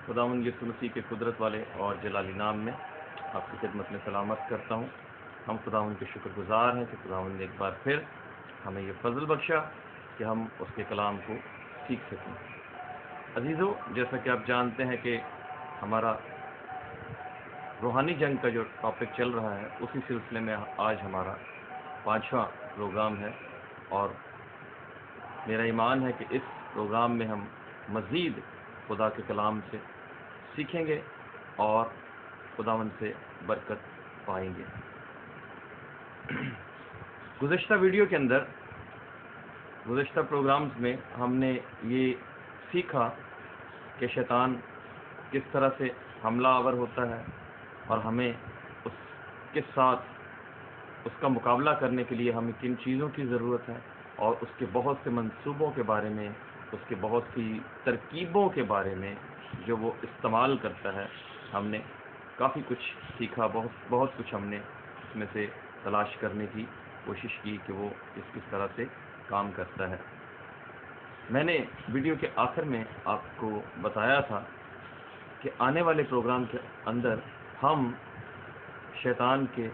خداوند یسوع مسیح کے قدرت والے اور جلالی نام میں آپ کی خدمت میں سلامت کرتا ہوں۔ ہم خداوند کے شکر گزار ہیں کہ خداوند نے ایک بار پھر ہمیں یہ فضل بخشا کہ ہم اس کے کلام کو سیکھ سکیں۔ عزیزو، جیسا کہ آپ جانتے ہیں کہ ہمارا روحانی جنگ کا جو ٹاپک چل رہا ہے، اسی سلسلے میں آج ہمارا 5واں پروگرام ہے، اور میرا ایمان ہے کہ اس پروگرام میں ہم مزید خدا کے کلام سے سیکھیں گے اور خداوند سے برکت پائیں گے۔ گزشتہ ویڈیو کے اندر، گزشتہ پروگرامز میں ہم نے یہ سیکھا کہ شیطان کس طرح سے حملہ آور ہوتا ہے اور ہمیں اس کے ساتھ اس کا مقابلہ کرنے کے لیے ہمیں کن چیزوں کی ضرورت ہے، اور اس کے بہت سے منصوبوں کے بارے میں، اس کے بہت سی ترکیبوں کے بارے میں جو وہ استعمال کرتا ہے۔ ہم نے کافی کچھ سیکھا، بہت کچھ ہم نے اس میں سے تلاش کرنے کی کوشش کی کہ وہ کس طرح سے کام کرتا ہے۔ میں نے ویڈیو کے آخر میں آپ کو بتایا تھا کہ آنے والے پروگرام کے اندر ہم شیطان کے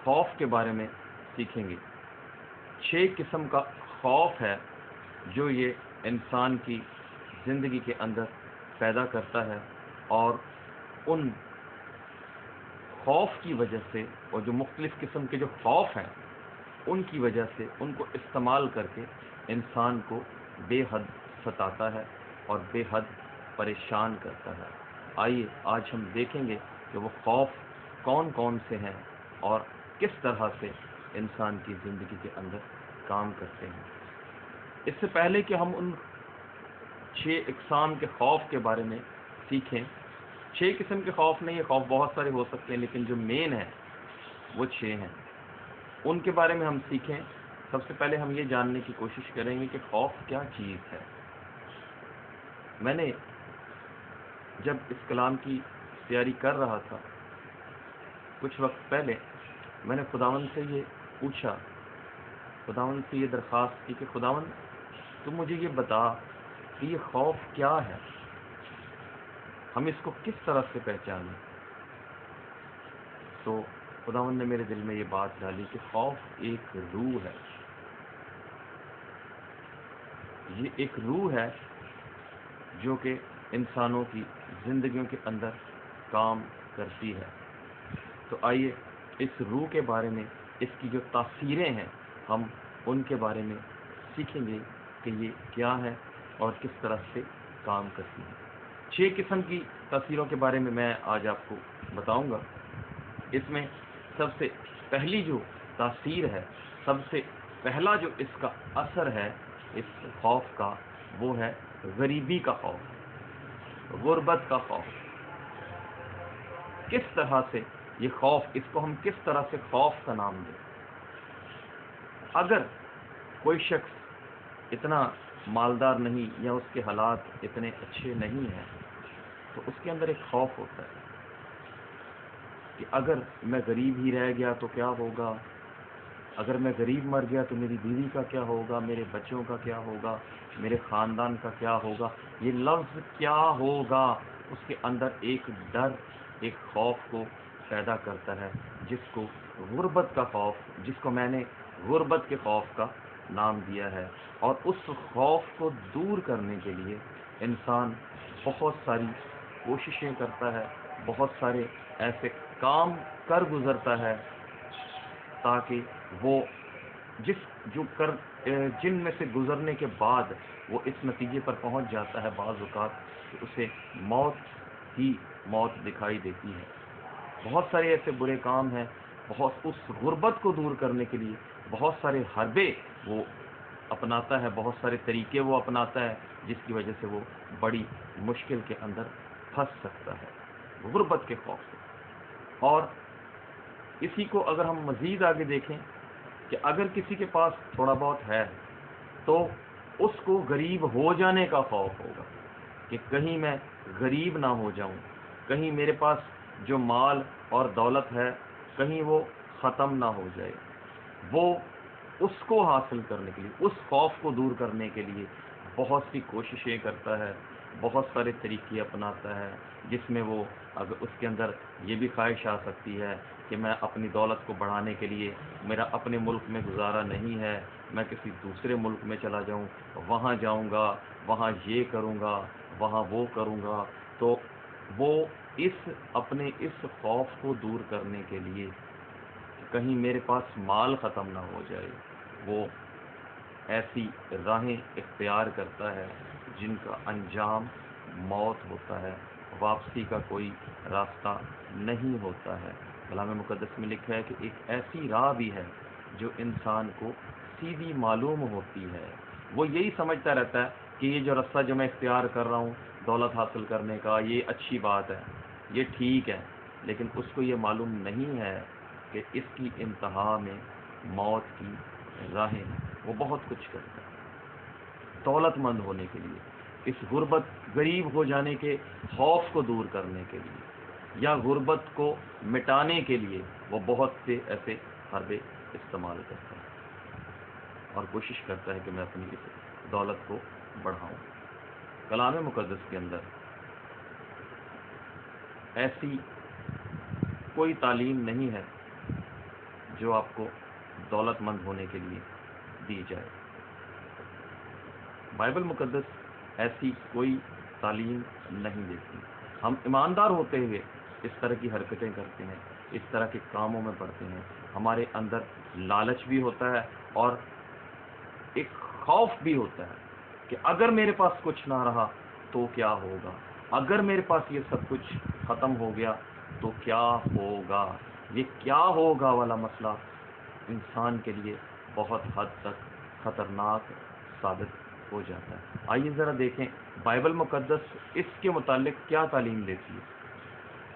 خوف کے بارے میں سیکھیں گے۔ 6 قسم کا خوف ہے جو یہ انسان کی زندگی کے اندر پیدا کرتا ہے، اور ان خوف کی وجہ سے، اور جو مختلف قسم کے جو خوف ہیں ان کی وجہ سے، ان کو استعمال کر کے انسان کو بے حد ستاتا ہے اور بے حد پریشان کرتا ہے۔ آئیے آج ہم دیکھیں گے کہ وہ خوف کون کون سے ہیں اور کس طرح سے انسان کی زندگی کے اندر کام کرتے ہیں۔ اس سے پہلے کہ ہم ان 6 اقسام کے خوف کے بارے میں سیکھیں، 6 قسم کے خوف نہیں، یہ خوف بہت سارے ہو سکتے ہیں، لیکن جو مین ہیں وہ 6 ہیں، ان کے بارے میں ہم سیکھیں۔ سب سے پہلے ہم یہ جاننے کی کوشش کریں گے کہ خوف کیا چیز ہے۔ میں نے جب اس کلام کی تیاری کر رہا تھا کچھ وقت پہلے، میں نے خداوند سے یہ پوچھا، خداوند سے یہ درخواست کی کہ خداوند تم مجھے یہ بتا کہ یہ خوف کیا ہے، ہم اس کو کس طرح سے پہچانیں۔ تو خداوند نے میرے دل میں یہ بات ڈالی کہ خوف ایک روح ہے، یہ ایک روح ہے جو کہ انسانوں کی زندگیوں کے اندر کام کرتی ہے۔ تو آئیے اس روح کے بارے میں، اس کی جو تاثیریں ہیں، ہم ان کے بارے میں سیکھیں گے کہ یہ کیا ہے اور کس طرح سے کام کرتی ہے۔ 6 قسم کی تاثیروں کے بارے میں میں آج آپ کو بتاؤں گا۔ اس میں سب سے پہلی جو تاثیر ہے، سب سے پہلا جو اس کا اثر ہے اس خوف کا، وہ ہے غریبی کا خوف، غربت کا خوف۔ کس طرح سے یہ خوف، اس کو ہم کس طرح سے خوف کا نام دیں؟ اگر کوئی شخص اتنا مالدار نہیں یا اس کے حالات اتنے اچھے نہیں ہیں، تو اس کے اندر ایک خوف ہوتا ہے کہ اگر میں غریب ہی رہ گیا تو کیا ہوگا، اگر میں غریب مر گیا تو میری بیوی کا کیا ہوگا، میرے بچوں کا کیا ہوگا، میرے خاندان کا کیا ہوگا۔ یہ لفظ کیا ہوگا اس کے اندر ایک ڈر، ایک خوف کو پیدا کرتا ہے، جس کو غربت کا خوف، جس کو میں نے غربت کے خوف کا نام دیا ہے۔ اور اس خوف کو دور کرنے کے لیے انسان بہت ساری کوششیں کرتا ہے، بہت سارے ایسے کام کر گزرتا ہے تاکہ وہ جن میں سے گزرنے کے بعد وہ اس نتیجے پر پہنچ جاتا ہے بعض اوقات کہ اسے موت ہی موت دکھائی دیتی ہے۔ بہت سارے ایسے برے کام ہیں، اس غربت کو دور کرنے کے لیے بہت سارے حربے وہ اپناتا ہے، بہت سارے طریقے وہ اپناتا ہے، جس کی وجہ سے وہ بڑی مشکل کے اندر پھنس سکتا ہے، غربت کے خوف سے۔ اور اسی کو اگر ہم مزید آگے دیکھیں کہ اگر کسی کے پاس تھوڑا بہت ہے تو اس کو غریب ہو جانے کا خوف ہوگا کہ کہیں میں غریب نہ ہو جاؤں، کہیں میرے پاس جو مال اور دولت ہے کہیں وہ ختم نہ ہو جائے۔ وہ اس کو حاصل کرنے کے لیے، اس خوف کو دور کرنے کے لیے بہت سی کوششیں کرتا ہے، بہت سارے طریقے اپناتا ہے، جس میں وہ اگر اس کے اندر یہ بھی خواہش آ سکتی ہے کہ میں اپنی دولت کو بڑھانے کے لیے میرا اپنے ملک میں گزارا نہیں ہے، میں کسی دوسرے ملک میں چلا جاؤں، وہاں جاؤں گا، وہاں یہ کروں گا، وہاں وہ کروں گا۔ تو وہ اپنے اس خوف کو دور کرنے کے لیے کہ کہیں میرے پاس مال ختم نہ ہو جائے، وہ ایسی راہیں اختیار کرتا ہے جن کا انجام موت ہوتا ہے، واپسی کا کوئی راستہ نہیں ہوتا ہے۔ کلام مقدس میں لکھا ہے کہ ایک ایسی راہ بھی ہے جو انسان کو سیدھی معلوم ہوتی ہے۔ وہ یہی سمجھتا رہتا ہے کہ یہ جو راستہ جو میں اختیار کر رہا ہوں دولت حاصل کرنے کا، یہ اچھی بات ہے، یہ ٹھیک ہے، لیکن اس کو یہ معلوم نہیں ہے کہ اس کی انتہا میں موت کی راہیں۔ وہ بہت کچھ کرتا ہے دولت مند ہونے کے لیے، اس غریب ہو جانے کے خوف کو دور کرنے کے لیے، یا غربت کو مٹانے کے لیے وہ بہت سے ایسے حربے استعمال کرتا ہے اور کوشش کرتا ہے کہ میں اپنی اس دولت کو بڑھاؤں۔ کلام مقدس کے اندر ایسی کوئی تعلیم نہیں ہے جو آپ کو دولت مند ہونے کے لیے دی جائے۔ بائبل مقدس ایسی کوئی تعلیم نہیں دیتی۔ ہم ایماندار ہوتے ہوئے اس طرح کی حرکتیں کرتے ہیں، اس طرح کے کاموں میں پڑتے ہیں، ہمارے اندر لالچ بھی ہوتا ہے اور ایک خوف بھی ہوتا ہے کہ اگر میرے پاس کچھ نہ رہا تو کیا ہوگا، اگر میرے پاس یہ سب کچھ ختم ہو گیا تو کیا ہوگا۔ یہ کیا ہوگا والا مسئلہ انسان کے لیے بہت حد تک خطرناک ثابت ہو جاتا ہے۔ آئیے ذرا دیکھیں بائبل مقدس اس کے متعلق کیا تعلیم دیتی ہے۔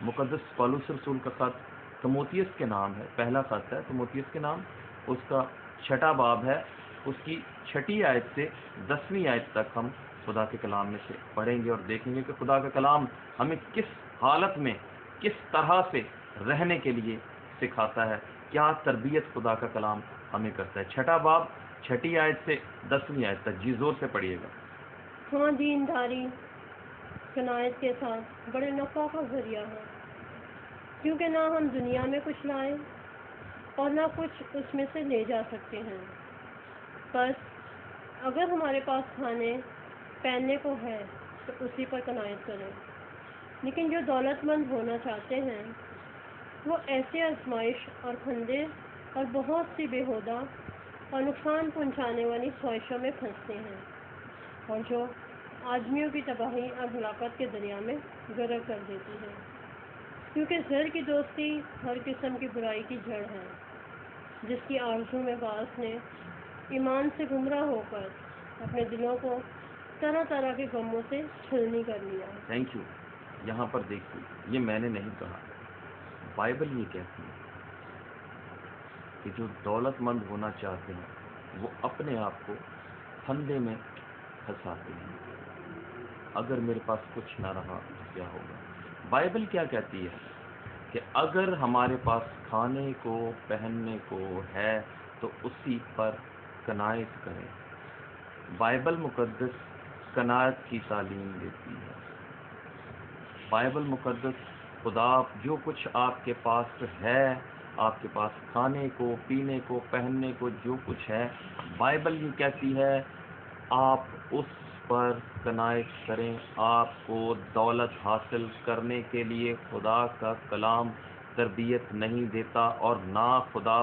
مقدس پولس رسول کا خط تموتیس کے نام ہے، پہلا خط ہے تموتیس کے نام، اس کا 6واں باب ہے، اس کی 6 آیت سے 10ویں آیت تک ہم خدا کے کلام میں سے پڑھیں گے اور دیکھیں گے کہ خدا کا کلام ہمیں کس حالت میں کس طرح سے رہنے کے لیے سکھاتا ہے، کیا تربیت خدا کا کلام ہمیں کرتا ہے۔ 6واں باب 6 آیت سے 10ویں آیت تک، جی زور سے پڑھیے گا۔ ہاں، دینداری قناعت کے ساتھ بڑے نفع کا ذریعہ ہے، کیونکہ نہ ہم دنیا میں کچھ لائیں اور نہ کچھ اس میں سے لے جا سکتے ہیں۔ بس اگر ہمارے پاس کھانے پہننے کو ہے تو اسی پر قناعت کریں، لیکن جو دولت مند ہونا چاہتے ہیں وہ ایسے آزمائش اور کھندے اور بہت سی بیہودہ اور نقصان پہنچانے والی خواہشوں میں پھنستے ہیں، اور جو آدمیوں کی تباہی اور ہلاکت کے دریا میں غرق کر دیتی ہے، کیونکہ زر کی دوستی ہر قسم کی برائی کی جڑ ہے، جس کی آرزو میں بعض نے ایمان سے گمراہ ہو کر اپنے دلوں کو طرح طرح کے غموں سے چھلنی کر لیا۔ Thank you. یہاں پر دیکھیے، یہ میں نے نہیں کہا، بائبل یہ کہتی ہے کہ جو دولت مند ہونا چاہتے ہیں وہ اپنے آپ کو پھندے میں پھنساتے ہیں۔ اگر میرے پاس کچھ نہ رہا تو کیا ہوگا۔ بائبل کیا کہتی ہے کہ اگر ہمارے پاس کھانے کو پہننے کو ہے تو اسی پر قناعت کریں۔ بائبل مقدس قناعت کی تعلیم دیتی ہے۔ بائبل مقدس خدا جو کچھ آپ کے پاس ہے، آپ کے پاس کھانے کو پینے کو پہننے کو جو کچھ ہے، بائبل یہ کہتی ہے آپ اس پر قناعت کریں۔ آپ کو دولت حاصل کرنے کے لیے خدا کا کلام تربیت نہیں دیتا، اور نہ خدا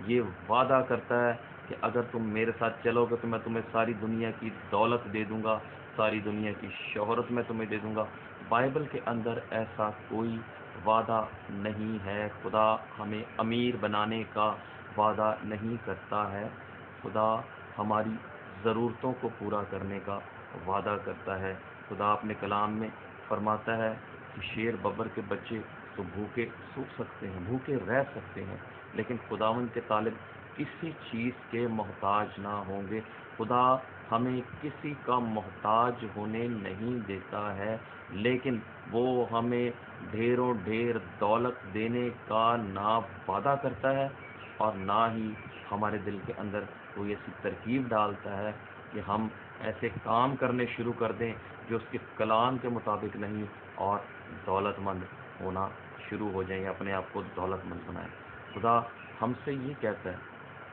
یہ وعدہ کرتا ہے کہ اگر تم میرے ساتھ چلو گے تو میں تمہیں ساری دنیا کی دولت دے دوں گا، ساری دنیا کی شہرت میں تمہیں دے دوں گا۔ بائبل کے اندر ایسا کوئی وعدہ نہیں ہے۔ خدا ہمیں امیر بنانے کا وعدہ نہیں کرتا ہے، خدا ہماری ضرورتوں کو پورا کرنے کا وعدہ کرتا ہے۔ خدا اپنے کلام میں فرماتا ہے کہ شیر ببر کے بچے تو بھوکے سو سکتے ہیں، بھوکے رہ سکتے ہیں، لیکن خداوند کے طالب کسی چیز کے محتاج نہ ہوں گے۔ خدا ہمیں کسی کا محتاج ہونے نہیں دیتا ہے، لیکن وہ ہمیں ڈھیروں ڈھیر دولت دینے کا نہ وعدہ کرتا ہے اور نہ ہی ہمارے دل کے اندر کوئی ایسی ترکیب ڈالتا ہے کہ ہم ایسے کام کرنے شروع کر دیں جو اس کے کلام کے مطابق نہیں، اور دولت مند ہونا شروع ہو جائیں، اپنے آپ کو دولت مند بنائیں۔ خدا ہم سے یہ کہتا ہے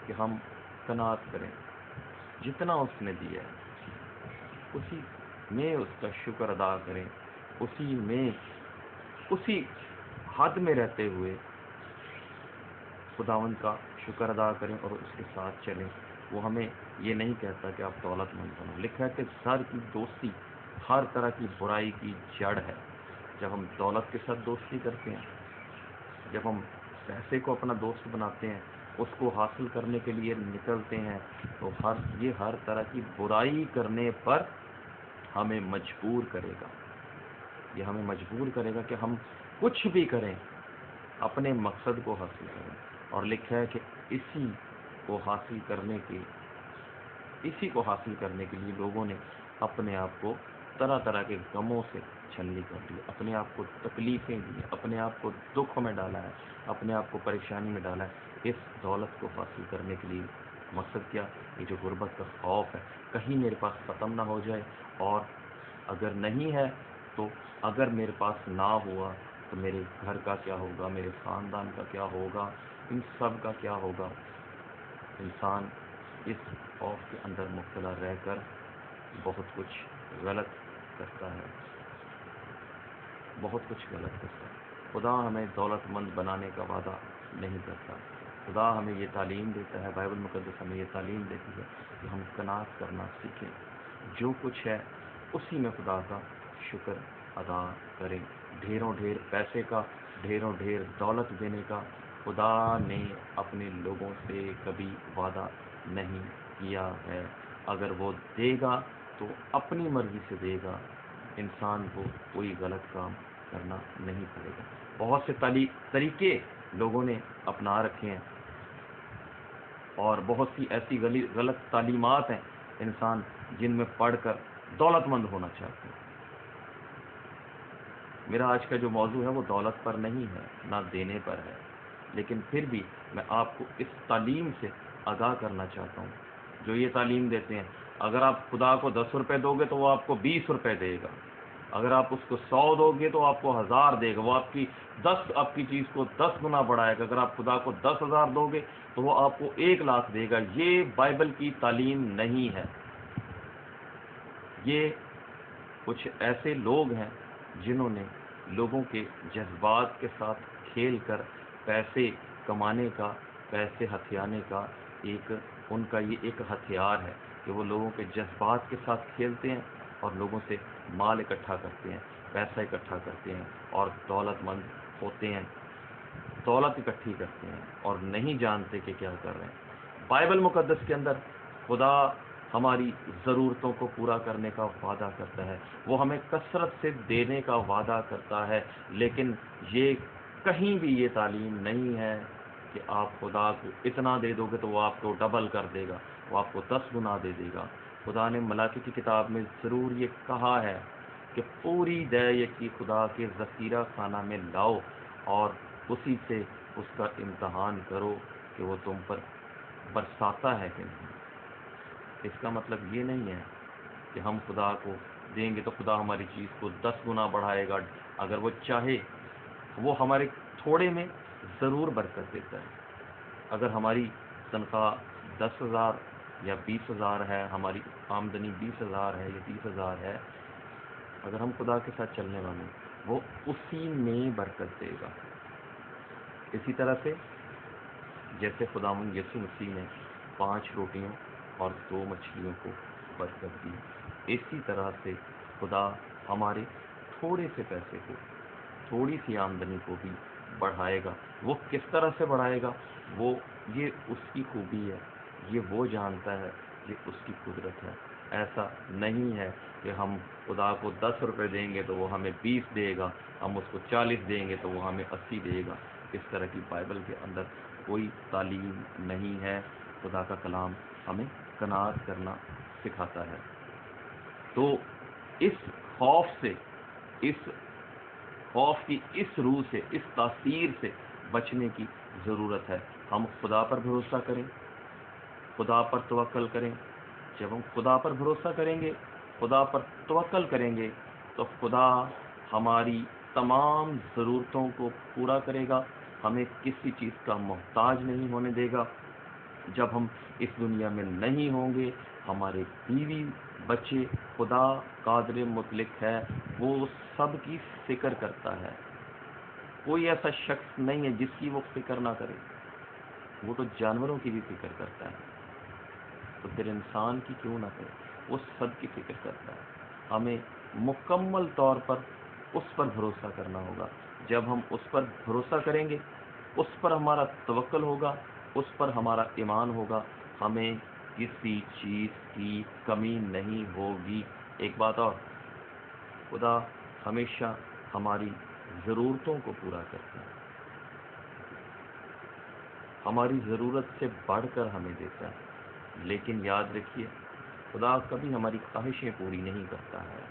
کہ ہم قناعت کریں، جتنا اس نے دیا ہے اسی میں اس کا شکر ادا کریں، اسی حد میں رہتے ہوئے خداوند کا شکر ادا کریں اور اس کے ساتھ چلیں۔ وہ ہمیں یہ نہیں کہتا کہ آپ دولت مند بنو، لکھا ہے کہ زر کی دوستی ہر طرح کی برائی کی جڑ ہے۔ جب ہم دولت کے ساتھ دوستی کرتے ہیں، جب ہم پیسے کو اپنا دوست بناتے ہیں، اس کو حاصل کرنے کے لیے نکلتے ہیں، تو یہ ہر طرح کی برائی کرنے پر ہمیں مجبور کرے گا۔ یہ ہمیں مجبور کرے گا کہ ہم کچھ بھی کریں، اپنے مقصد کو حاصل کریں۔ اور لکھا ہے کہ اسی کو حاصل کرنے کے لیے لوگوں نے اپنے آپ کو طرح طرح کے غموں سے چھلنی کر دی، اپنے آپ کو تکلیفیں دی، اپنے آپ کو دکھ میں ڈالا ہے، اپنے آپ کو پریشانی میں ڈالا ہے۔ اس دولت کو حاصل کرنے کے لیے مقصد کیا؟ یہ جو غربت کا خوف ہے، کہیں میرے پاس ختم نہ ہو جائے، اور اگر نہیں ہے تو اگر میرے پاس نہ ہوا تو میرے گھر کا کیا ہوگا، میرے خاندان کا کیا ہوگا، ان سب کا کیا ہوگا۔ انسان اس خوف کے اندر مبتلا رہ کر بہت کچھ غلط کرتا ہے، بہت کچھ غلط کرتا ہے۔ خدا ہمیں دولت مند بنانے کا وعدہ نہیں کرتا۔ خدا ہمیں یہ تعلیم دیتا ہے، بائبل مقدس ہمیں یہ تعلیم دیتی ہے کہ ہم قناعت کرنا سیکھیں، جو کچھ ہے اسی میں خدا کا شکر ادا کریں۔ ڈھیروں ڈھیر پیسے کا، ڈھیروں ڈھیر دولت دینے کا خدا نے اپنے لوگوں سے کبھی وعدہ نہیں کیا ہے۔ اگر وہ دے گا تو اپنی مرضی سے دے گا، انسان کو کوئی غلط کام کرنا نہیں پڑے گا۔ بہت سے طریقے لوگوں نے اپنا رکھے ہیں، اور بہت سی ایسی غلط تعلیمات ہیں انسان جن میں پڑھ کر دولت مند ہونا چاہتے ہیں۔ میرا آج کا جو موضوع ہے وہ دولت پر نہیں ہے، نہ دینے پر ہے، لیکن پھر بھی میں آپ کو اس تعلیم سے آگاہ کرنا چاہتا ہوں جو یہ تعلیم دیتے ہیں اگر آپ خدا کو 10 روپے دو گے تو وہ آپ کو 20 روپے دے گا، اگر آپ اس کو 100 دو گے تو آپ کو 1000 دے گا، وہ آپ کی چیز کو 10 گنا بڑھائے گا۔ اگر آپ خدا کو 10,000 دو گے تو وہ آپ کو 1,00,000 دے گا۔ یہ بائبل کی تعلیم نہیں ہے۔ یہ کچھ ایسے لوگ ہیں جنہوں نے لوگوں کے جذبات کے ساتھ کھیل کر پیسے کمانے کا، پیسے ہتھیانے کا ان کا یہ ایک ہتھیار ہے کہ وہ لوگوں کے جذبات کے ساتھ کھیلتے ہیں اور لوگوں سے مال اکٹھا کرتے ہیں، پیسہ اکٹھا کرتے ہیں اور دولت مند ہوتے ہیں، دولت اکٹھی کرتے ہیں اور نہیں جانتے کہ کیا کر رہے ہیں۔ بائبل مقدس کے اندر خدا ہماری ضرورتوں کو پورا کرنے کا وعدہ کرتا ہے، وہ ہمیں کثرت سے دینے کا وعدہ کرتا ہے، لیکن یہ کہیں بھی یہ تعلیم نہیں ہے کہ آپ خدا کو اتنا دے دو گے تو وہ آپ کو ڈبل کر دے گا، وہ آپ کو 10 گنا دے دے گا۔ خدا نے ملاکی کی کتاب میں ضرور یہ کہا ہے کہ پوری دے کی خدا کے ذخیرہ خانہ میں لاؤ اور اسی سے اس کا امتحان کرو کہ وہ تم پر برساتا ہے کہ نہیں۔ اس کا مطلب یہ نہیں ہے کہ ہم خدا کو دیں گے تو خدا ہماری چیز کو 10 گنا بڑھائے گا۔ اگر وہ چاہے وہ ہمارے تھوڑے میں ضرور برکت دیتا ہے۔ اگر ہماری تنخواہ 10,000 یا 20,000 ہے، ہماری آمدنی 20,000 ہے یا 30,000 ہے، اگر ہم خدا کے ساتھ چلنے والے ہیں وہ اسی میں برکت دے گا۔ اسی طرح سے جیسے خداوند یسوع مسیح نے 5 روٹیوں اور 2 مچھلیوں کو برکت دی، اسی طرح سے خدا ہمارے تھوڑے سے پیسے کو، تھوڑی سی آمدنی کو بھی بڑھائے گا۔ وہ کس طرح سے بڑھائے گا، یہ اس کی خوبی ہے، یہ وہ جانتا ہے، یہ اس کی قدرت ہے۔ ایسا نہیں ہے کہ ہم خدا کو 10 روپے دیں گے تو وہ ہمیں 20 دے گا، ہم اس کو 40 دیں گے تو وہ ہمیں 80 دے گا۔ اس طرح کی بائبل کے اندر کوئی تعلیم نہیں ہے۔ خدا کا کلام ہمیں قناعت کرنا سکھاتا ہے۔ تو اس خوف کی اس روح سے، اس تاثیر سے بچنے کی ضرورت ہے۔ ہم خدا پر بھروسہ کریں، خدا پر توکل کریں، جب ہم خدا پر بھروسہ کریں گے، خدا پر توکل کریں گے، تو خدا ہماری تمام ضرورتوں کو پورا کرے گا، ہمیں کسی چیز کا محتاج نہیں ہونے دے گا۔ جب ہم اس دنیا میں نہیں ہوں گے، ہمارے بیوی بچے، خدا قادر مطلق ہے، وہ سب کی فکر کرتا ہے۔ کوئی ایسا شخص نہیں ہے جس کی وہ فکر نہ کرے، وہ تو جانوروں کی بھی فکر کرتا ہے، تو پھر انسان کی کیوں نہ کرے؟ وہ سب کی فکر کرتا ہے۔ ہمیں مکمل طور پر اس پر بھروسہ کرنا ہوگا۔ جب ہم اس پر بھروسہ کریں گے، اس پر ہمارا توکل ہوگا، اس پر ہمارا ایمان ہوگا، ہمیں کسی چیز کی کمی نہیں ہوگی۔ ایک بات اور، خدا ہمیشہ ہماری ضرورتوں کو پورا کرتا ہے، ہماری ضرورت سے بڑھ کر ہمیں دیتا ہے۔ لیکن یاد رکھیے، خدا کبھی ہماری خواہشیں پوری نہیں کرتا ہے۔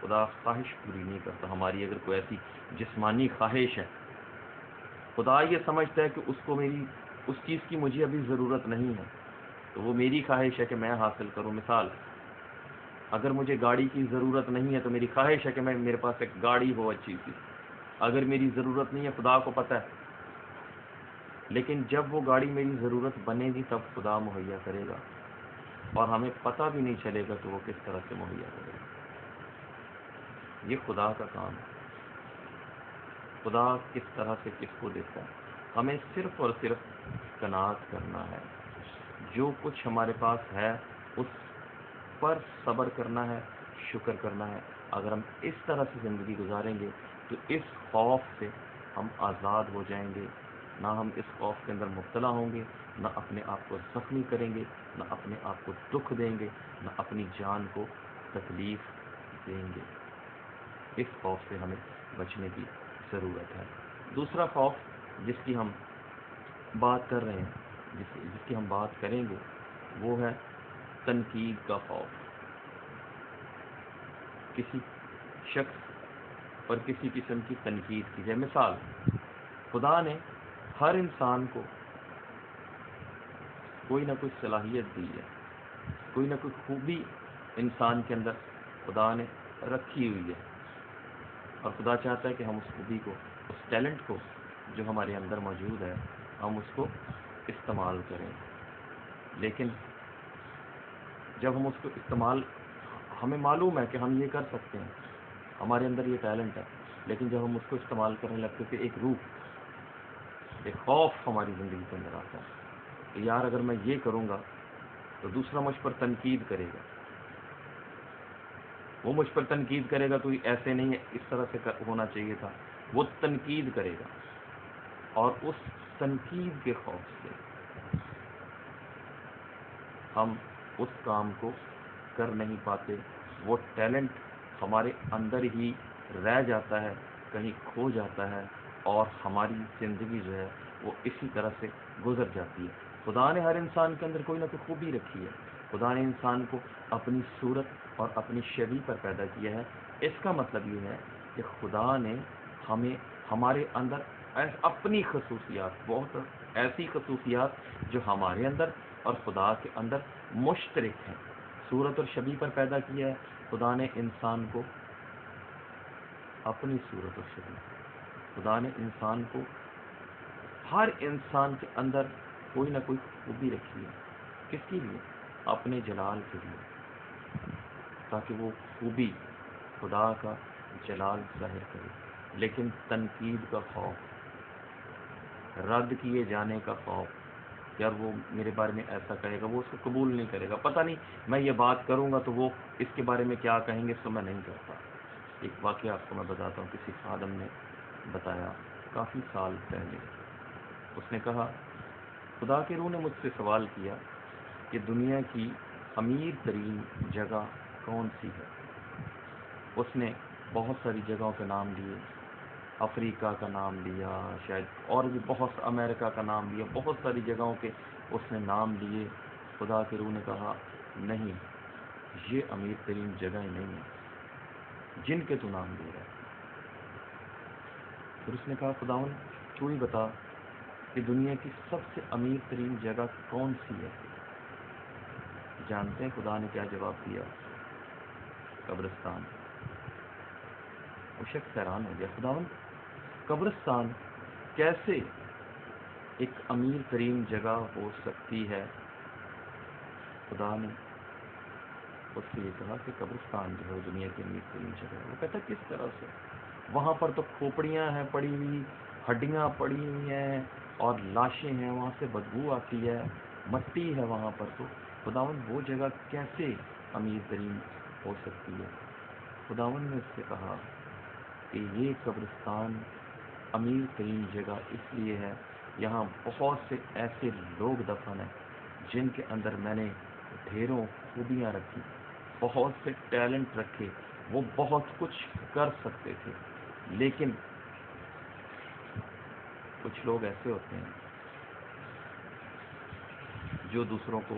خدا خواہش پوری نہیں کرتا ہماری۔ اگر کوئی ایسی جسمانی خواہش ہے، خدا یہ سمجھتا ہے کہ اس چیز کی مجھے ابھی ضرورت نہیں ہے، تو وہ میری خواہش ہے کہ میں حاصل کروں۔ مثال، اگر مجھے گاڑی کی ضرورت نہیں ہے تو میری خواہش ہے کہ میرے پاس ایک گاڑی ہو اچھی سی۔ اگر میری ضرورت نہیں ہے، خدا کو پتہ ہے، لیکن جب وہ گاڑی میری ضرورت بنے گی تب خدا مہیا کرے گا، اور ہمیں پتہ بھی نہیں چلے گا کہ وہ کس طرح سے مہیا کرے گا۔ یہ خدا کا کام ہے۔ خدا کس طرح سے کس کو دیتا ہے، ہمیں صرف اور صرف قناعت کرنا ہے۔ جو کچھ ہمارے پاس ہے اس پر صبر کرنا ہے، شکر کرنا ہے۔ اگر ہم اس طرح سے زندگی گزاریں گے تو اس خوف سے ہم آزاد ہو جائیں گے۔ نہ ہم اس خوف کے اندر مبتلا ہوں گے، نہ اپنے آپ کو زخمی کریں گے، نہ اپنے آپ کو دکھ دیں گے، نہ اپنی جان کو تکلیف دیں گے۔ اس خوف سے ہمیں بچنے کی ضرورت ہے۔ دوسرا خوف جس کی ہم بات کر رہے ہیں، جس کی ہم بات کریں گے، وہ ہے تنقید کا خوف۔ کسی شخص پر کسی قسم کی تنقید کی جائے۔ مثال، خدا نے ہر انسان کو کوئی نہ کوئی صلاحیت دی ہے، کوئی نہ کوئی خوبی انسان کے اندر خدا نے رکھی ہوئی ہے، اور خدا چاہتا ہے کہ ہم اس خوبی کو، اس ٹیلنٹ کو جو ہمارے اندر موجود ہے، ہم اس کو استعمال کریں۔ لیکن جب ہم اس کو استعمال، ہمیں معلوم ہے کہ ہم یہ کر سکتے ہیں، ہمارے اندر یہ ٹیلنٹ ہے، لیکن جب ہم اس کو استعمال کرنے لگتے ہیں، ایک روح، ایک خوف ہماری زندگی کے اندر آتا ہے کہ یار اگر میں یہ کروں گا تو دوسرا مجھ پر تنقید کرے گا، وہ مجھ پر تنقید کرے گا تو یہ ایسے نہیں ہے، اس طرح سے ہونا چاہیے تھا، وہ تنقید کرے گا، اور اس تنقید کے خوف سے ہم اس کام کو کر نہیں پاتے۔ وہ ٹیلنٹ ہمارے اندر ہی رہ جاتا ہے، کہیں کھو جاتا ہے، اور ہماری زندگی جو ہے وہ اسی طرح سے گزر جاتی ہے۔ خدا نے ہر انسان کے اندر کوئی نہ کوئی خوبی رکھی ہے۔ خدا نے انسان کو اپنی صورت اور اپنی شبیہ پر پیدا کیا ہے۔ اس کا مطلب یہ ہے کہ خدا نے ہمیں، ہمارے اندر اپنی خصوصیات، بہت ایسی خصوصیات جو ہمارے اندر اور خدا کے اندر مشترک ہیں، صورت اور شبیہ پر پیدا کیا ہے۔ خدا نے انسان کو اپنی صورت اور شبیہ، خدا نے انسان کو، ہر انسان کے اندر کوئی نہ کوئی خوبی رکھی ہے۔ کس کے لیے؟ اپنے جلال کے لیے، تاکہ وہ خوبی خدا کا جلال ظاہر کرے۔ لیکن تنقید کا خوف، رد کیے جانے کا خوف، یار وہ میرے بارے میں ایسا کہے گا، وہ اس کو قبول نہیں کرے گا، پتہ نہیں میں یہ بات کروں گا تو وہ اس کے بارے میں کیا کہیں گے، اس کو میں نہیں کرتا۔ ایک واقعہ آپ کو میں بتاتا ہوں، کسی خادم نے بتایا کافی سال پہلے۔ اس نے کہا، خدا کے روح نے مجھ سے سوال کیا کہ دنیا کی امیر ترین جگہ کون سی ہے؟ اس نے بہت ساری جگہوں کے نام لیے، افریقہ کا نام لیا، شاید اور بھی بہت، امریکہ کا نام لیا، بہت ساری جگہوں کے اس نے نام لیے۔ خدا کے روح نے کہا، نہیں، یہ امیر ترین جگہیں نہیں ہیں جن کے تو نام لے رہا ہے۔ پھر اس نے کہا، خداوند تو ہی بتا کہ دنیا کی سب سے امیر ترین جگہ کون سی ہے؟ جانتے ہیں خدا نے کیا جواب دیا؟ قبرستان۔ وہ شخص حیران ہو گیا، خداوند قبرستان کیسے ایک امیر ترین جگہ ہو سکتی ہے؟ خدا نے اس سے یہ کہا کہ قبرستان جو ہے دنیا کی امیر ترین جگہ ہے۔ وہ کہتا کس طرح سے؟ وہاں پر تو کھوپڑیاں ہیں پڑی ہوئی، ہڈیاں پڑی ہوئی ہیں اور لاشیں ہیں، وہاں سے بدبو آتی ہے، مٹی ہے وہاں پر، تو خداوند وہ جگہ کیسے امیر ترین ہو سکتی ہے؟ خداوند نے اس سے کہا کہ یہ قبرستان امیر ترین جگہ اس لیے ہے، یہاں بہت سے ایسے لوگ دفن ہیں جن کے اندر میں نے ڈھیروں خوبیاں رکھی، بہت سے ٹیلنٹ رکھے، وہ بہت کچھ کر سکتے تھے، لیکن کچھ لوگ ایسے ہوتے ہیں جو دوسروں کو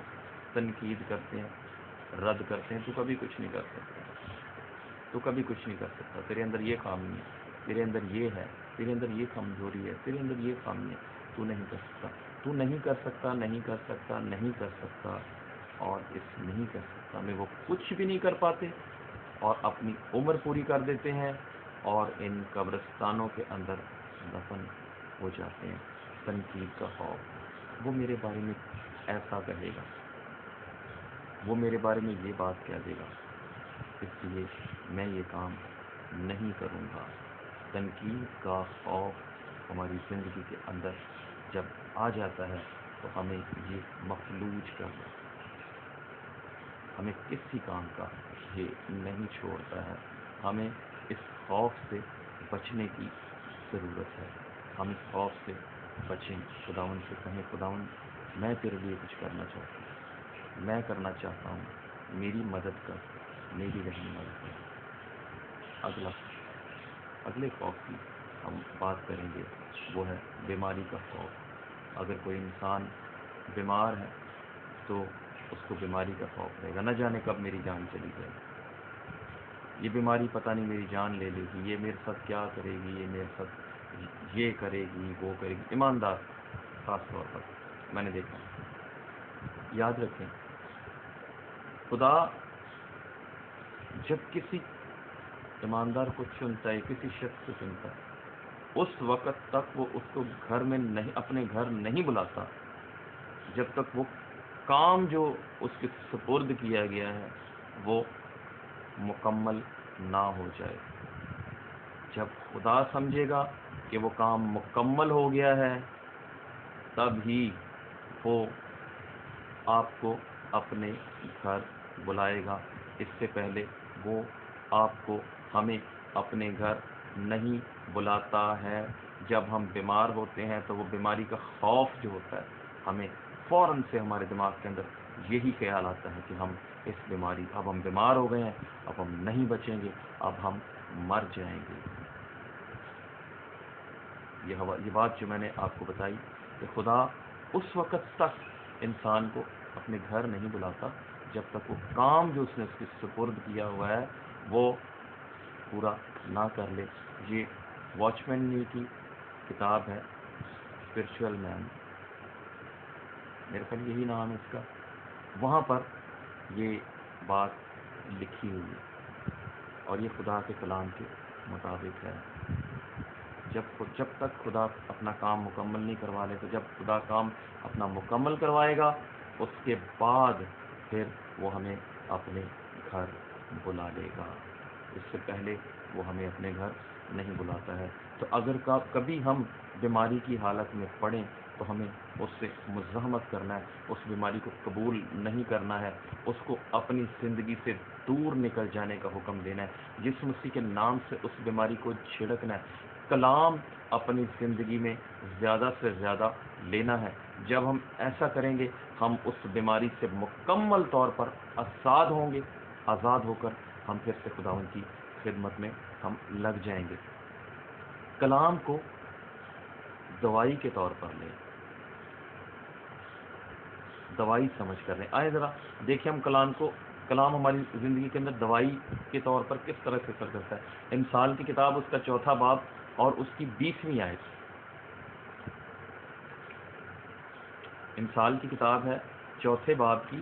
تنقید کرتے ہیں، رد کرتے ہیں، تو کبھی کچھ نہیں کر سکتا، تو کبھی کچھ نہیں کر سکتا، تیرے اندر یہ خامی ہے، تیرے اندر یہ ہے، تیرے اندر یہ کمزوری ہے، تیرے اندر یہ خامی ہے، تو نہیں کر سکتا، تو نہیں کر سکتا، نہیں کر سکتا، نہیں کر سکتا، اور اس نہیں کر سکتا میں وہ کچھ بھی نہیں کر پاتے اور اپنی عمر پوری کر دیتے ہیں اور ان قبرستانوں کے اندر دفن ہو جاتے ہیں۔ تنقید کا خوف، وہ میرے بارے میں ایسا کہے گا، وہ میرے بارے میں یہ بات کہہ دے گا، اس لیے میں یہ کام نہیں کروں گا۔ تنقید کا خوف ہماری زندگی کے اندر جب آ جاتا ہے تو ہمیں یہ مفلوج کر دیتا ہے، ہمیں کسی کام کا یہ نہیں چھوڑتا ہے۔ ہمیں اس خوف سے بچنے کی ضرورت ہے، ہم اس خوف سے بچیں، خداوند سے کہیں خداوند میں تیرے لیے کچھ کرنا چاہتا ہوں، میں کرنا چاہتا ہوں، میری مدد کر، میری رہنمائی کر۔ اگلے خوف کی ہم بات کریں گے، وہ ہے بیماری کا خوف۔ اگر کوئی انسان بیمار ہے تو اس کو بیماری کا خوف رہے گا، نہ جانے کب میری جان چلی جائے، یہ بیماری پتہ نہیں میری جان لے لے گی، یہ میرے ساتھ کیا کرے گی، یہ میرے ساتھ یہ کرے گی، وہ کرے گی۔ ایماندار خاص طور پر میں نے دیکھا، یاد رکھیں خدا جب کسی ایماندار کو چنتا ہے، کسی شخص کو چنتا ہے، اس وقت تک وہ اس کو گھر میں نہیں، اپنے گھر نہیں بلاتا جب تک وہ کام جو اس کے سپرد کیا گیا ہے وہ مکمل نہ ہو جائے۔ جب خدا سمجھے گا کہ وہ کام مکمل ہو گیا ہے تب ہی وہ آپ کو اپنے گھر بلائے گا، اس سے پہلے وہ آپ کو، ہمیں اپنے گھر نہیں بلاتا ہے۔ جب ہم بیمار ہوتے ہیں تو وہ بیماری کا خوف جو ہوتا ہے، ہمیں فوراً سے ہمارے دماغ کے اندر یہی خیال آتا ہے کہ ہم اس بیماری، اب ہم بیمار ہو گئے ہیں، اب ہم نہیں بچیں گے، اب ہم مر جائیں گے۔ یہ بات جو میں نے آپ کو بتائی کہ خدا اس وقت تک انسان کو اپنے گھر نہیں بلاتا جب تک وہ کام جو اس نے اس کے سپرد کیا ہوا ہے وہ پورا نہ کر لے۔ یہ واچ مین نی کی کتاب ہے، اسپرچول مین، میرے خیال یہی نام ہے اس کا، وہاں پر یہ بات لکھی ہوئی ہے اور یہ خدا کے کلام کے مطابق ہے۔ جب تک خدا اپنا کام مکمل نہیں کروا لے، تو جب خدا کام اپنا مکمل کروائے گا اس کے بعد پھر وہ ہمیں اپنے گھر بلا لے گا، اس سے پہلے وہ ہمیں اپنے گھر نہیں بلاتا ہے۔ تو اگر کبھی ہم بیماری کی حالت میں پڑیں تو ہمیں اس سے مزاحمت کرنا ہے، اس بیماری کو قبول نہیں کرنا ہے، اس کو اپنی زندگی سے دور نکل جانے کا حکم دینا ہے، جس مسیح کے نام سے اس بیماری کو چھڑکنا ہے، کلام اپنی زندگی میں زیادہ سے زیادہ لینا ہے۔ جب ہم ایسا کریں گے ہم اس بیماری سے مکمل طور پر آزاد ہوں گے، آزاد ہو کر ہم پھر سے خداوند کی خدمت میں ہم لگ جائیں گے۔ کلام کو دوائی کے طور پر لیں، دوائی سمجھ کر لیں۔ آئے ذرا دیکھیں ہم کلام ہماری زندگی کے اندر دوائی کے طور پر کس طرح سے اثر کرتا ہے۔ امثال کی کتاب اس کا 4 باب اور اس کی 20ویں آیت، امثال کی کتاب ہے 4 باب کی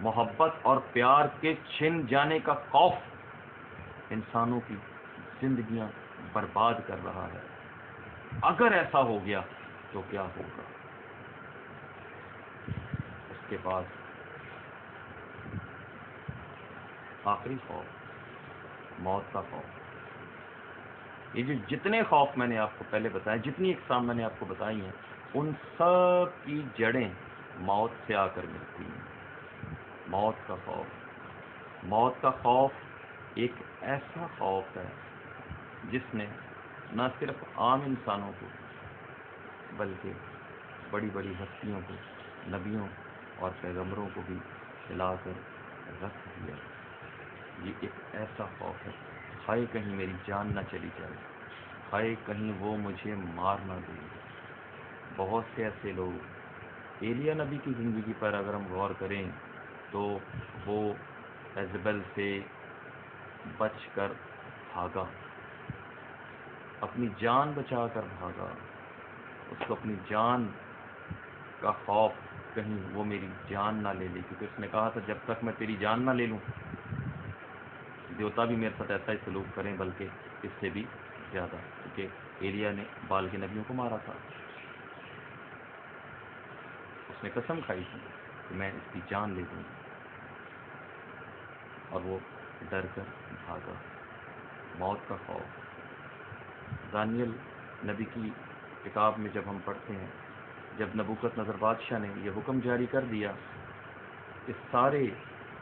محبت اور پیار کے چھن جانے کا خوف انسانوں کی زندگیاں برباد کر رہا ہے۔ اگر ایسا ہو گیا تو کیا ہوگا؟ اس کے بعد آخری خوف، موت کا خوف۔ یہ جو جتنے خوف میں نے آپ کو پہلے بتائے، جتنی اقسام میں نے آپ کو بتائی ہیں، ان سب کی جڑیں موت سے آ کر ملتی ہیں۔ موت کا خوف، موت کا خوف ایک ایسا خوف ہے جس نے نہ صرف عام انسانوں کو بلکہ بڑی بڑی ہستیوں کو، نبیوں اور پیغمبروں کو بھی ہلا کر رکھ دیا۔ یہ ایک ایسا خوف ہے، ہائے کہیں میری جان نہ چلی جائے، ہائے کہیں وہ مجھے مار نہ دے۔ بہت سے ایسے لوگ، ایلیا نبی کی زندگی پر اگر ہم غور کریں تو وہ ایزبل سے بچ کر بھاگا، اپنی جان بچا کر بھاگا۔ اس کو اپنی جان کا خوف، کہیں وہ میری جان نہ لے لے، کیونکہ اس نے کہا تھا جب تک میں تیری جان نہ لے لوں دیوتا بھی میرے ساتھ ایسا ہی سلوک کریں، بلکہ اس سے بھی زیادہ، کیونکہ ایلیا نے بال کے نبیوں کو مارا تھا۔ اس نے قسم کھائی تھی کہ میں اس کی جان لے دوں گا، اور وہ ڈر کر بھاگا۔ موت کا خوف۔ دانیل نبی کی کتاب میں جب ہم پڑھتے ہیں، جب نبوکت نظر بادشاہ نے یہ حکم جاری کر دیا کہ سارے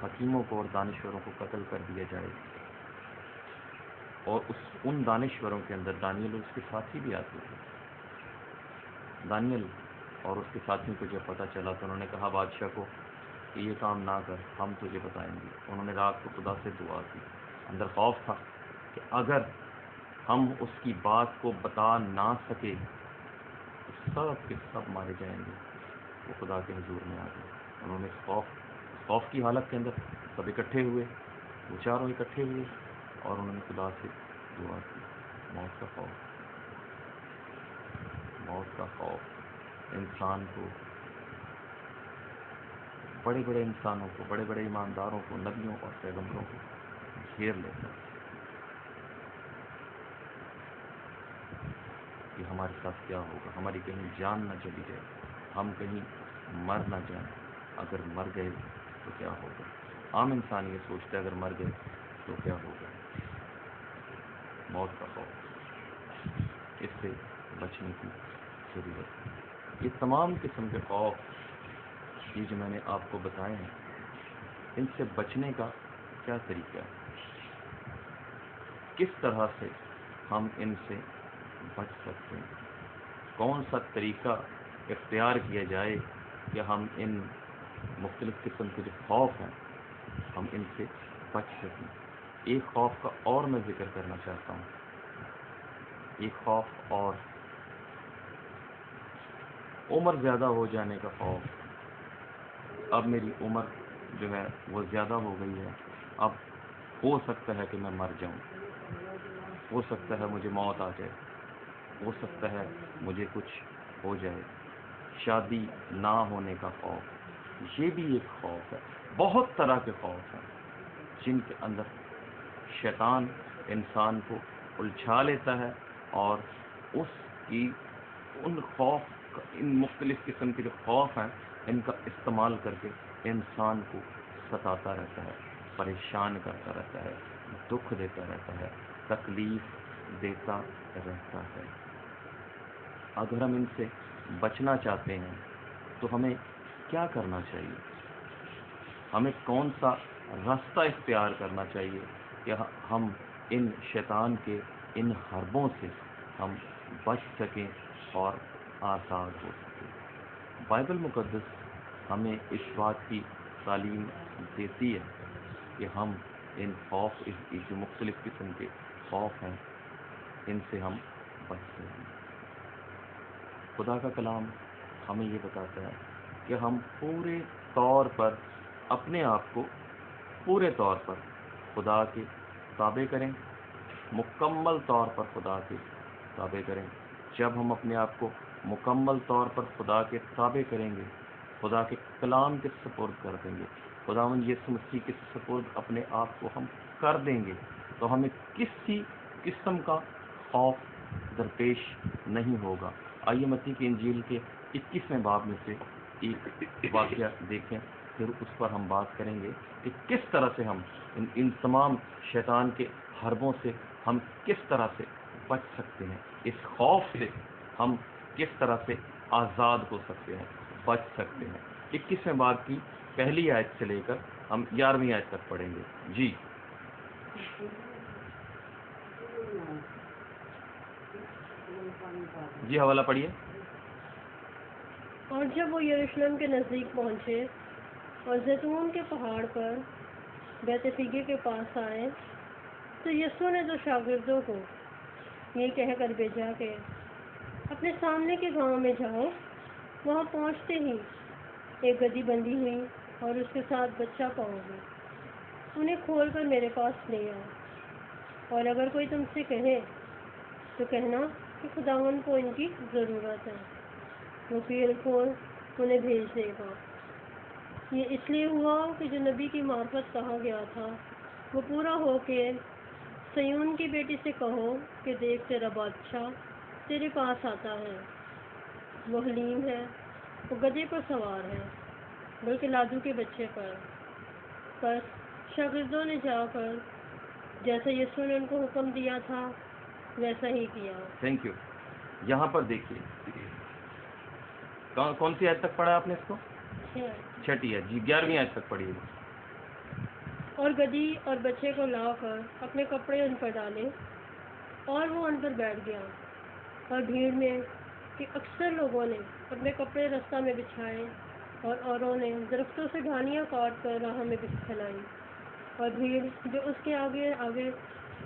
حکیموں کو اور دانشوروں کو قتل کر دیا جائے، اور ان دانشوروں کے اندر دانیل اور اس کے ساتھی بھی آتے تھے۔ دانیل اور اس کے ساتھیوں کو جب پتہ چلا تو انہوں نے کہا بادشاہ کو کہ یہ کام نہ کر، ہم تجھے بتائیں گے۔ انہوں نے رات کو خدا سے دعا کی، اندر خوف تھا کہ اگر ہم اس کی بات کو بتا نہ سکے تو سب کے سب مارے جائیں گے۔ وہ خدا کے حضور میں آ گئے۔ انہوں نے خوف کی حالت کے اندر سب اکٹھے ہوئے، وہ چاروں اکٹھے ہوئے اور انہوں نے خدا سے دعا کی۔ موت کا خوف، موت کا خوف انسان کو، بڑے بڑے انسانوں کو، بڑے بڑے ایمانداروں کو، نبیوں اور پیغمبروں کو گھیر لیتا ہے کہ ہمارے ساتھ کیا ہوگا، ہماری کہیں جان نہ چلی جائے، ہم کہیں مر نہ جائیں۔ اگر مر گئے تو کیا ہوگا؟ عام انسان یہ سوچتا ہے اگر مر گئے تو کیا ہوگا۔ موت کا خوف، اس سے بچنے کی ضرورت ہے۔ یہ تمام قسم کے خوف یہ جو میں نے آپ کو بتائے ہیں، ان سے بچنے کا کیا طریقہ ہے؟ کس طرح سے ہم ان سے بچ سکتے ہیں؟ کون سا طریقہ اختیار کیا جائے کہ ہم ان مختلف قسم کے جو خوف ہیں ہم ان سے بچ سکیں؟ ایک خوف کا اور میں ذکر کرنا چاہتا ہوں، ایک خوف اور، عمر زیادہ ہو جانے کا خوف۔ اب میری عمر جو ہے وہ زیادہ ہو گئی ہے، اب ہو سکتا ہے کہ میں مر جاؤں، ہو سکتا ہے مجھے موت آ جائے، ہو سکتا ہے مجھے کچھ ہو جائے۔ شادی نہ ہونے کا خوف، یہ بھی ایک خوف ہے۔ بہت طرح کے خوف ہیں جن کے اندر شیطان انسان کو الجھا لیتا ہے اور اس کی ان مختلف قسم کے جو خوف ہیں ان کا استعمال کر کے انسان کو ستاتا رہتا ہے، پریشان کرتا رہتا ہے، دکھ دیتا رہتا ہے، تکلیف دیتا رہتا ہے۔ اگر ہم ان سے بچنا چاہتے ہیں تو ہمیں کیا کرنا چاہیے؟ ہمیں کون سا راستہ اختیار کرنا چاہیے کہ ہم ان شیطان کے ان حربوں سے ہم بچ سکیں اور آزاد ہو سکیں؟ بائبل مقدس ہمیں اس بات کی تعلیم دیتی ہے کہ ہم ان خوف، جو مختلف قسم کے خوف ہیں، ان سے ہم بچ سکیں۔ خدا کا کلام ہمیں یہ بتاتا ہے کہ ہم پورے طور پر اپنے آپ کو پورے طور پر خدا کے تابع کریں، مکمل طور پر خدا کے تابع کریں۔ جب ہم اپنے آپ کو مکمل طور پر خدا کے تابع کریں گے، خدا کے کلام کے سپرد کر دیں گے، خداوند یسوع مسیح کے سپرد اپنے آپ کو ہم کر دیں گے تو ہمیں کسی قسم کا خوف درپیش نہیں ہوگا۔ آئیے متی کی انجیل کے 21ویں باب میں سے ایک واقعہ دیکھیں، پھر اس پر ہم بات کریں گے کہ کس طرح سے ہم ان تمام شیطان کے حربوں سے ہم کس طرح سے بچ سکتے ہیں، اس خوف سے ہم کس طرح سے آزاد ہو سکتے ہیں، بچ سکتے ہیں۔ 21ویں باب کی پہلی آیت سے لے کر ہم 11ویں آیت تک پڑھیں گے۔ جی جی حوالہ پڑھیے۔ اور جب وہ یروشلم کے نزدیک پہنچے اور زیتون کے پہاڑ پر بیت فیگے کے پاس آئے تو یسوع نے 2 شاگردوں کو یہ کہہ کر بھیجا کہ اپنے سامنے کے گاؤں میں جاؤ، وہاں پہنچتے ہی ایک گدی بندھی ہوئی اور اس کے ساتھ بچہ پاؤ گے، انہیں کھول کر میرے پاس لے آؤ، اور اگر کوئی تم سے کہے تو کہنا کہ خداوند کو ان کی ضرورت ہے، وہ پھر کھول انہیں بھیج دے گا۔ یہ اس لیے ہوا کہ جو نبی کی معرفت کہا گیا تھا وہ پورا ہو کے سیون کی بیٹی سے کہو کہ دیکھ تیرا بادشاہ تیرے پاس آتا ہے، وہ حلیم ہے، وہ گدھے پر سوار ہے، بلکہ لادو کے بچے پر۔ بس شاگردوں نے جا کر جیسا یسوع نے ان کو حکم دیا تھا ویسا ہی کیا۔ Thank you. یہاں پر دیکھیے کون سی آیت تک پڑھا آپ نے اس کو؟ 6 ہے جی، 11ویں آیت تک پڑھیے۔ اور گدی اور بچے کو لا کر اپنے کپڑے ان پر ڈالے اور وہ ان پر بیٹھ گیا، اور بھیڑ میں کہ اکثر لوگوں نے اپنے کپڑے رستہ میں بچھائے اور اوروں نے درختوں سے ڈھانیاں کاٹ کر راہ میں پھیلائی، اور بھیڑ جو اس کے آگے آگے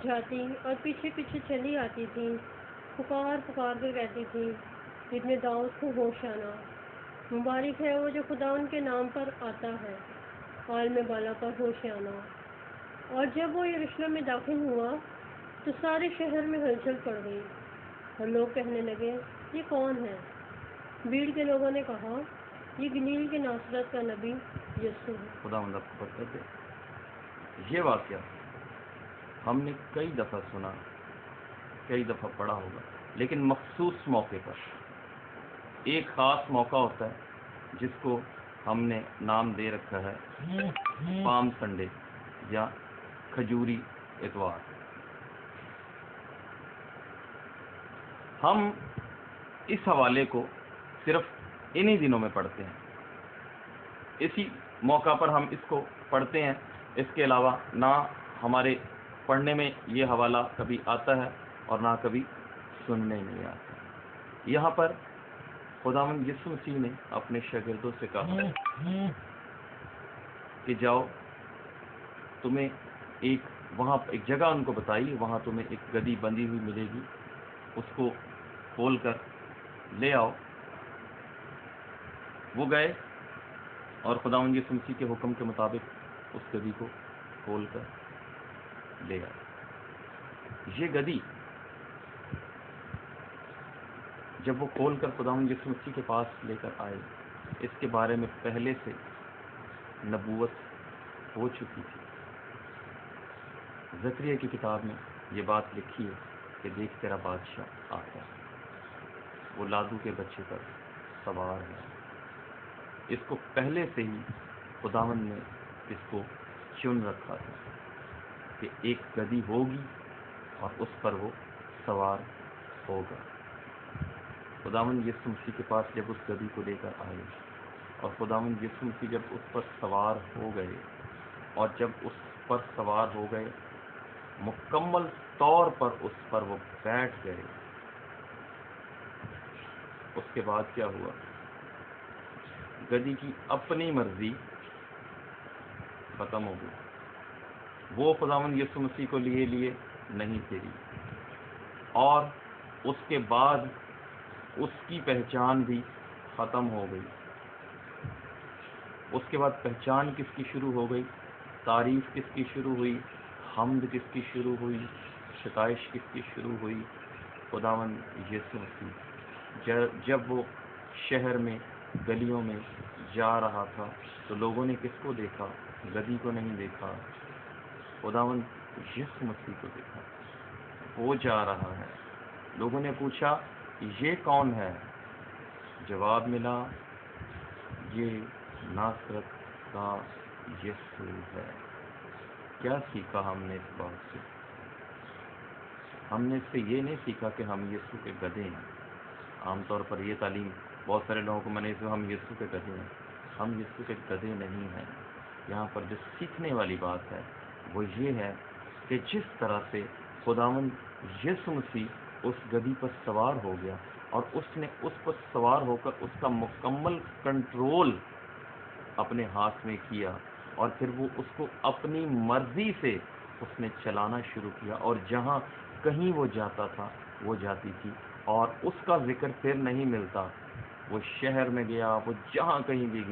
جاتی اور پیچھے پیچھے چلی آتی تھی پکار پکار کر کہتی تھی ابن داؤد کو ہوشیانہ، مبارک ہے وہ جو خدا ان کے نام پر آتا ہے، عالم بالا پر ہوشیانہ۔ اور جب وہ یروشلم میں داخل ہوا تو سارے شہر میں ہلچل پڑ گئی، اور لوگ کہنے لگے یہ کون ہے؟ بھیڑ کے لوگوں نے کہا یہ گلیل کے ناصرت کا نبی یسوع ہے۔ خدا مند آپ کو برکت دے۔ یہ واقعہ ہم نے کئی دفعہ سنا، کئی دفعہ پڑھا ہوگا، لیکن مخصوص موقع پر ایک خاص موقع ہوتا ہے جس کو ہم نے نام دے رکھا ہے پام سنڈے یا کھجوری اتوار۔ ہم اس حوالے کو صرف انہی دنوں میں پڑھتے ہیں، اسی موقع پر ہم اس کو پڑھتے ہیں، اس کے علاوہ نہ ہمارے پڑھنے میں یہ حوالہ کبھی آتا ہے اور نہ کبھی سننے میں آتا ہے۔ یہاں پر خداوند یسوع مسیح نے اپنے شاگردوں سے کہا کہ جاؤ، تمہیں وہاں ایک جگہ ان کو بتائی، وہاں تمہیں ایک گدی بندھی ہوئی ملے گی، اس کو کھول کر لے آؤ۔ وہ گئے اور خداوند یسوع مسیح کے حکم کے مطابق اس گدی کو کھول کر لے آئے۔ یہ گدی جب وہ کھول کر خداوند یسوع مسیح کے پاس لے کر آئے، اس کے بارے میں پہلے سے نبوت ہو چکی تھی۔ زکریا کی کتاب میں یہ بات لکھی ہے کہ دیکھ تیرا بادشاہ آتا ہے، وہ لادو کے بچے پر سوار ہے۔ اس کو پہلے سے ہی خداوند نے اس کو چن رکھا تھا کہ ایک گدی ہوگی اور اس پر وہ سوار ہوگا۔ خداوند یسوع مسیح کے پاس جب اس گدی کو لے کر آئے اور خداوند یسوع مسیح جب اس پر سوار ہو گئے، اور جب اس پر سوار ہو گئے مکمل طور پر اس پر وہ بیٹھ گئے، اس کے بعد کیا ہوا؟ گدی کی اپنی مرضی ختم ہو گئی، وہ خداوند یسوع مسیح کو لیے نہیں پھری، اور اس کے بعد اس کی پہچان بھی ختم ہو گئی۔ اس کے بعد پہچان کس کی شروع ہو گئی؟ تعریف کس کی شروع ہوئی؟ حمد کس کی شروع ہوئی؟ ستائش کس کی شروع ہوئی؟ خداوند یسوع مسیح۔ جب وہ شہر میں، گلیوں میں جا رہا تھا تو لوگوں نے کس کو دیکھا؟ گدھی کو نہیں دیکھا، خداوند یسوع مسیح کو دیکھا۔ وہ جا رہا ہے، لوگوں نے پوچھا یہ کون ہے؟ جواب ملا یہ ناصرت کا یسوع ہے۔ کیا سیکھا ہم نے اس بات سے؟ ہم نے اس سے یہ نہیں سیکھا کہ ہم یسوع کے گدھے ہیں۔ عام طور پر یہ تعلیم بہت سارے لوگوں کو میں نے ہم یسوع کے گدھے ہیں۔ ہم یسوع کے گدھے نہیں ہیں۔ یہاں پر جو سیکھنے والی بات ہے وہ یہ ہے کہ جس طرح سے خداوند یسوع مسیح اس گدھی پر سوار ہو گیا اور اس نے اس پر سوار ہو کر اس کا مکمل کنٹرول اپنے ہاتھ میں کیا، اور پھر وہ اس کو اپنی مرضی سے اس نے چلانا شروع کیا، اور جہاں کہیں وہ جاتا تھا وہ جاتی تھی، اور اس کا ذکر پھر نہیں ملتا۔ وہ شہر میں گیا، وہ جہاں کہیں بھی گیا،